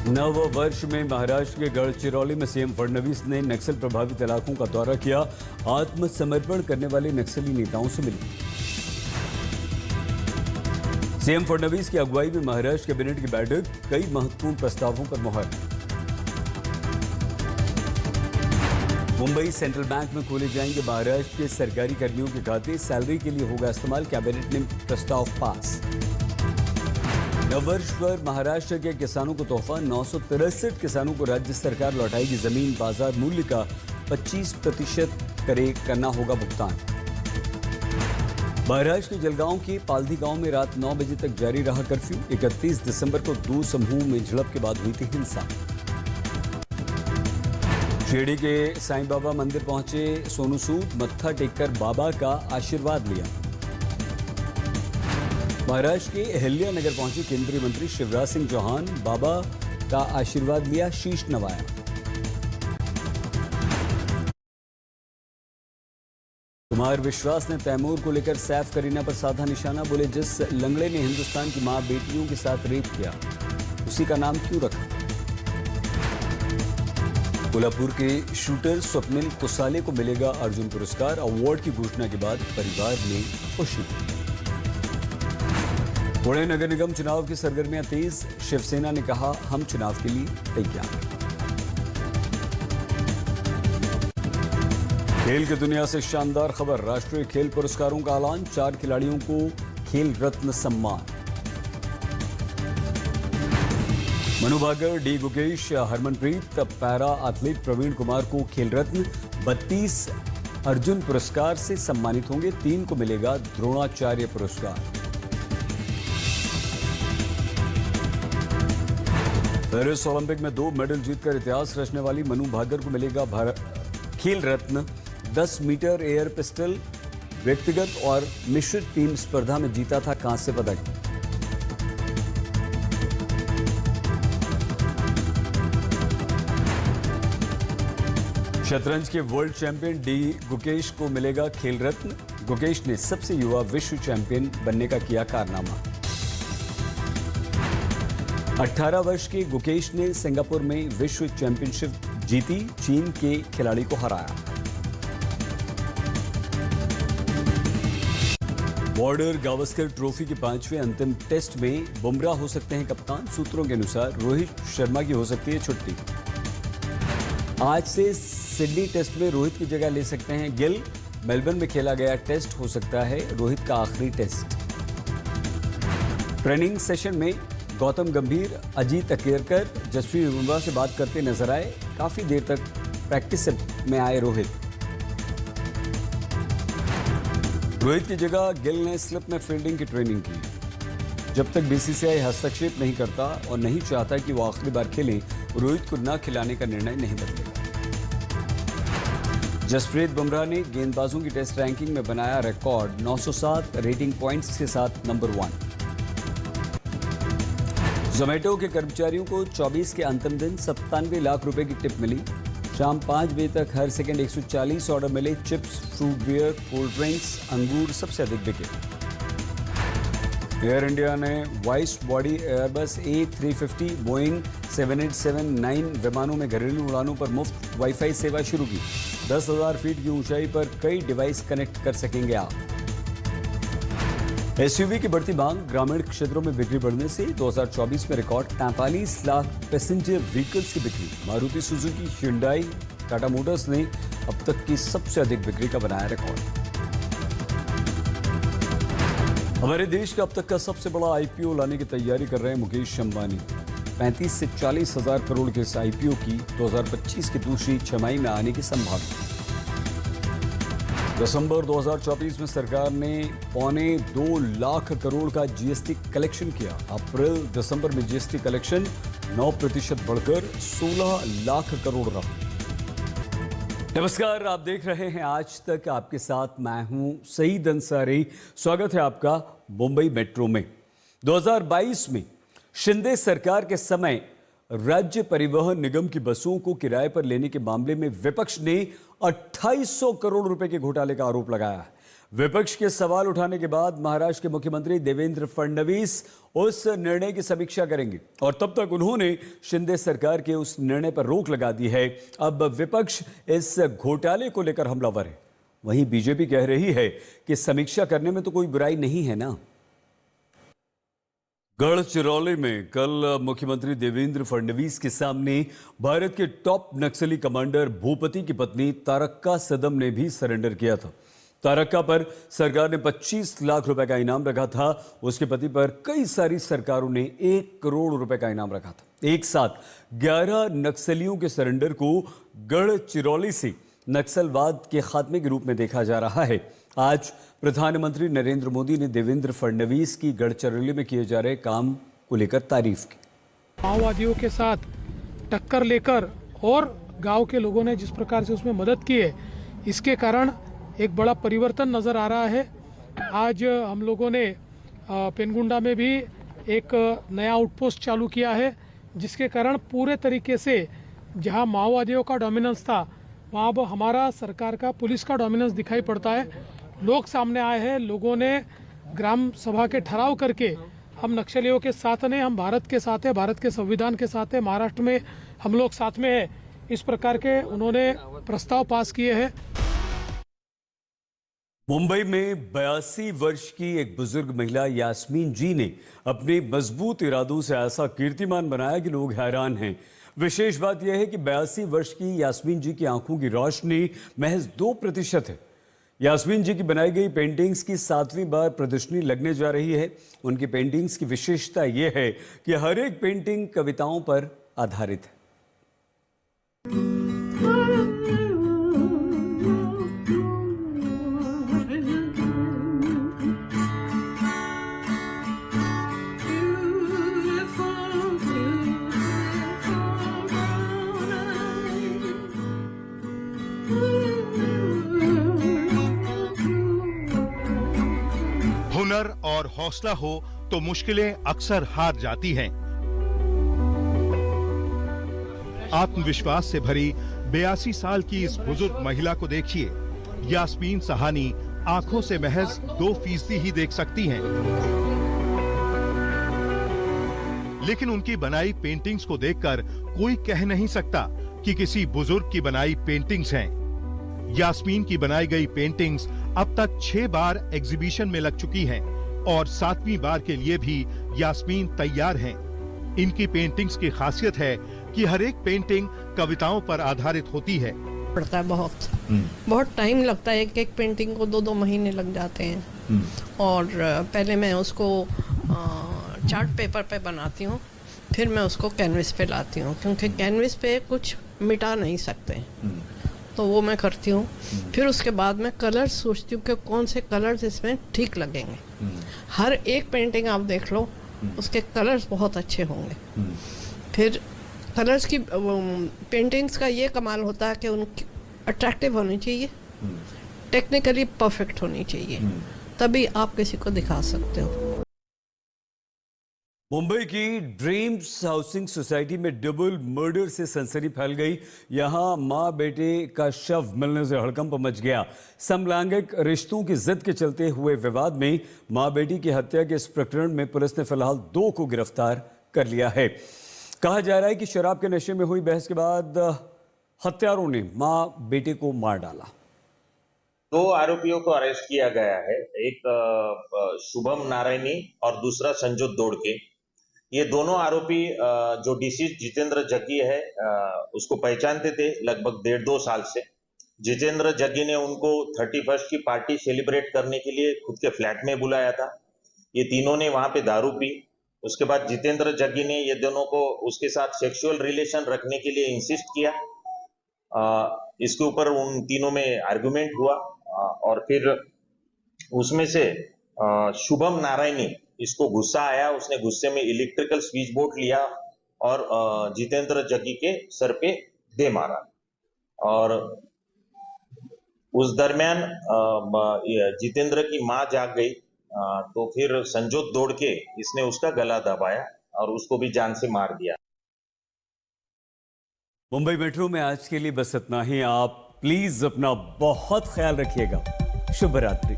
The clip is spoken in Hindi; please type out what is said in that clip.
नव वर्ष में महाराष्ट्र के गढ़चिरौली में सीएम फडणवीस ने नक्सल प्रभावित इलाकों का दौरा किया। आत्मसमर्पण करने वाले नक्सली नेताओं से मिले। सीएम फडणवीस की अगुवाई में महाराष्ट्र कैबिनेट की बैठक, कई महत्वपूर्ण प्रस्तावों पर मुहर। मुंबई सेंट्रल बैंक में खोले जाएंगे महाराष्ट्र के सरकारी कर्मियों के खाते, सैलरी के लिए होगा इस्तेमाल, कैबिनेट ने प्रस्ताव पास। नववर्ष पर महाराष्ट्र के किसानों को तोहफा, 963 किसानों को राज्य सरकार लौटाएगी जमीन, बाजार मूल्य का 25% करना होगा भुगतान। महाराष्ट्र के जलगांव के पालधी गांव में रात 9 बजे तक जारी रहा कर्फ्यू। 31 दिसंबर को दो समूह में झड़प के बाद हुई थी हिंसा। शिरडी के साईं बाबा मंदिर पहुंचे सोनू सूद, मत्था टेककर बाबा का आशीर्वाद लिया। महाराष्ट्र के अहिल्यानगर पहुंचे केंद्रीय मंत्री शिवराज सिंह चौहान, बाबा का आशीर्वाद लिया, शीश नवाया। कुमार विश्वास ने तैमूर को लेकर सैफ करीना पर साधा निशाना, बोले जिस लंगड़े ने हिंदुस्तान की मां बेटियों के साथ रेप किया उसी का नाम क्यों रखा। कोल्हापुर के शूटर स्वप्निल कुसाले को मिलेगा अर्जुन पुरस्कार, अवार्ड की घोषणा के बाद परिवार में खुशी। पुणे नगर निगम चुनाव की सरगर्मियां तेज, शिवसेना ने कहा हम चुनाव के लिए तैयार। खेल की दुनिया से शानदार खबर, राष्ट्रीय खेल पुरस्कारों का ऐलान, 4 खिलाड़ियों को खेल रत्न सम्मान। Manu Bhaker, D Gukesh, Harmanpreet, para athlete Praveen Kumar को खेल रत्न, 32 अर्जुन पुरस्कार से सम्मानित होंगे, 3 को मिलेगा द्रोणाचार्य पुरस्कार। पेरिस ओलंपिक में 2 मेडल जीतकर इतिहास रचने वाली मनु भाकर को मिलेगा खेल रत्न। 10 मीटर एयर पिस्टल व्यक्तिगत और मिश्रित टीम स्पर्धा में जीता था कांस्य पदक। शतरंज के वर्ल्ड चैंपियन डी गुकेश को मिलेगा खेल रत्न। गुकेश ने सबसे युवा विश्व चैंपियन बनने का किया कारनामा। 18 वर्ष के गुकेश ने सिंगापुर में विश्व चैंपियनशिप जीती, चीन के खिलाड़ी को हराया। बॉर्डर गावस्कर ट्रॉफी के 5वें अंतिम टेस्ट में बुमराह हो सकते हैं कप्तान, सूत्रों के अनुसार रोहित शर्मा की हो सकती है छुट्टी। आज से सिडनी टेस्ट में रोहित की जगह ले सकते हैं गिल। मेलबर्न में खेला गया टेस्ट हो सकता है रोहित का आखिरी टेस्ट। ट्रेनिंग सेशन में गौतम गंभीर, अजीत अकेरकर, जसप्रीत बुमराह से बात करते नजर आए। काफी देर तक प्रैक्टिस में आए रोहित की जगह गिल ने स्लिप में फील्डिंग की ट्रेनिंग की। जब तक बीसीसीआई हस्तक्षेप नहीं करता और नहीं चाहता कि वो आखिरी बार खेलें, रोहित को न खिलाने का निर्णय नहीं बदलेगा। जसप्रीत बुमराह ने गेंदबाजों की टेस्ट रैंकिंग में बनाया रिकॉर्ड, 907 रेटिंग पॉइंट्स के साथ नंबर 1। जोमेटो के कर्मचारियों को 24 के अंतिम दिन 97 लाख रुपए की टिप मिली। शाम 5 बजे तक हर सेकंड 140 ऑर्डर मिले। Chips, fruit beer, cold drinks, अंगूर सबसे अधिक बिके। एयर इंडिया ने wide body Airbus A350, Boeing 787-9 विमानों में घरेलू उड़ानों पर मुफ्त वाईफाई सेवा शुरू की। 10,000 फीट की ऊंचाई पर कई डिवाइस कनेक्ट कर सकेंगे आप। एसयूवी की बढ़ती मांग, ग्रामीण क्षेत्रों में बिक्री बढ़ने से 2024 में रिकॉर्ड 43 लाख पैसेंजर व्हीकल्स की बिक्री। Maruti Suzuki, hyundai, Tata Motors ने अब तक की सबसे अधिक बिक्री का बनाया रिकॉर्ड। हमारे देश का अब तक का सबसे बड़ा आईपीओ लाने की तैयारी कर रहे हैं मुकेश अंबानी। 35 से 40 हजार करोड़ के इस आईपीओ की 2025 की दूसरी छमाही में आने की संभावना। दिसंबर 2024 में सरकार ने 2.25 लाख करोड़ का जीएसटी कलेक्शन किया। अप्रैल दिसंबर में जीएसटी कलेक्शन 9% बढ़कर 16 लाख करोड़ रहा। नमस्कार, आप देख रहे हैं आज तक, आपके साथ मैं हूं सईद अंसारी। स्वागत है आपका मुंबई मेट्रो में। 2022 में शिंदे सरकार के समय राज्य परिवहन निगम की बसों को किराए पर लेने के मामले में विपक्ष ने 2800 करोड़ रुपए के घोटाले का आरोप लगाया है। विपक्ष के सवाल उठाने के बाद महाराष्ट्र के मुख्यमंत्री देवेंद्र फडणवीस उस निर्णय की समीक्षा करेंगे और तब तक उन्होंने शिंदे सरकार के उस निर्णय पर रोक लगा दी है। अब विपक्ष इस घोटाले को लेकर हमलावर है। वहीं बीजेपी कह रही है कि समीक्षा करने में तो कोई बुराई नहीं है ना। गढ़चिरौली में कल मुख्यमंत्री देवेंद्र फडणवीस के सामने भारत के टॉप नक्सली कमांडर भूपति की पत्नी तारक्का सदम ने भी सरेंडर किया था। तारक्का पर सरकार ने 25 लाख रुपए का इनाम रखा था। उसके पति पर कई सारी सरकारों ने 1 करोड़ रुपए का इनाम रखा था। एक साथ 11 नक्सलियों के सरेंडर को गढ़चिरौली से नक्सलवाद के खात्मे के रूप में देखा जा रहा है। आज प्रधानमंत्री नरेंद्र मोदी ने देवेंद्र फडणवीस की गढ़चिरौली में किए जा रहे काम को लेकर तारीफ की। माओवादियों के साथ टक्कर लेकर और गांव के लोगों ने जिस प्रकार से उसमें मदद की है, इसके कारण एक बड़ा परिवर्तन नज़र आ रहा है। आज हम लोगों ने पेनगुंडा में भी एक नया आउटपोस्ट चालू किया है, जिसके कारण पूरे तरीके से जहां माओवादियों का डोमिनेंस था, वहाँ अब हमारा सरकार का, पुलिस का डोमिनेंस दिखाई पड़ता है। लोग सामने आए हैं, लोगों ने ग्राम सभा के ठहराव करके हम नक्सलियों के साथ नहीं, हम भारत के साथ हैं, भारत के संविधान के साथ हैं, महाराष्ट्र में हम लोग साथ में हैं, इस प्रकार के उन्होंने प्रस्ताव पास किए हैं। मुंबई में 82 वर्ष की एक बुजुर्ग महिला यास्मीन जी ने अपने मजबूत इरादों से ऐसा कीर्तिमान बनाया कि लोग हैरान हैं। विशेष बात यह है कि 82 वर्ष की यास्मीन जी की आंखों की रोशनी महज 2% है। यास्मीन जी की बनाई गई पेंटिंग्स की 7वीं बार प्रदर्शनी लगने जा रही है। उनकी पेंटिंग्स की विशेषता यह है कि हर एक पेंटिंग कविताओं पर आधारित है। हुनर और हौसला हो तो मुश्किलें अक्सर हार जाती हैं। आत्मविश्वास से भरी 82 साल की इस बुजुर्ग महिला को देखिए। यास्मीन सहानी आंखों से महज 2% ही देख सकती हैं, लेकिन उनकी बनाई पेंटिंग्स को देखकर कोई कह नहीं सकता कि किसी बुजुर्ग की बनाई पेंटिंग्स हैं। यास्मीन की बनाई गई पेंटिंग्स अब तक 6 बार एग्जीबिशन में लग चुकी हैं और 7वीं बार के लिए भी यास्मीन तैयार हैं। इनकी पेंटिंग्स की खासियत है कि हर एक पेंटिंग कविताओं पर आधारित होती है। पड़ता है बहुत टाइम लगता है। एक पेंटिंग को 2-2 महीने लग जाते हैं और पहले मैं उसको चार्ट पेपर पे बनाती हूँ, फिर मैं उसको कैनवस पे लाती हूँ, क्योंकि कैनवस पे कुछ मिटा नहीं सकते, तो वो मैं करती हूँ। फिर उसके बाद मैं कलर्स सोचती हूँ कि कौन से कलर्स इसमें ठीक लगेंगे। हर एक पेंटिंग आप देख लो, उसके कलर्स बहुत अच्छे होंगे। फिर कलर्स की पेंटिंग्स का ये कमाल होता है कि उनकी अट्रैक्टिव होनी चाहिए, टेक्निकली परफेक्ट होनी चाहिए, तभी आप किसी को दिखा सकते हो। मुंबई की ड्रीम्स हाउसिंग सोसाइटी में डबल मर्डर से सनसनी फैल गई। यहां मां बेटे का शव मिलने से हड़कंप मच गया। समलैंगिक रिश्तों की जिद के चलते हुए विवाद में मां बेटी की हत्या के इस प्रकरण में पुलिस ने फिलहाल 2 को गिरफ्तार कर लिया है। कहा जा रहा है कि शराब के नशे में हुई बहस के बाद हत्यारों ने मां बेटे को मार डाला। 2 आरोपियों को अरेस्ट किया गया है, एक शुभम नारायणी और दूसरा संजोत दोड़के। ये दोनों आरोपी जो डिसीज जितेंद्र जग्गी है उसको पहचानते थे लगभग 1.5-2 साल से। जितेंद्र जग्गी ने उनको 31st की पार्टी सेलिब्रेट करने के लिए खुद के फ्लैट में बुलाया था। ये तीनों ने वहां पे दारू पी। उसके बाद जितेंद्र जग्गी ने ये दोनों को उसके साथ सेक्सुअल रिलेशन रखने के लिए इंसिस्ट किया। इसके ऊपर उन तीनों में आर्गुमेंट हुआ और फिर उसमें से शुभम नारायणी, इसको गुस्सा आया, उसने गुस्से में इलेक्ट्रिकल स्विच बोर्ड लिया और जितेंद्र जग्गी के सर पे दे मारा। और उस दरमियान जितेंद्र की मां जाग गई, तो फिर संजोत दोड़के इसने उसका गला दबाया और उसको भी जान से मार दिया। मुंबई मेट्रो में आज के लिए बस इतना ही। आप प्लीज अपना बहुत ख्याल रखिएगा। शुभ रात्रि।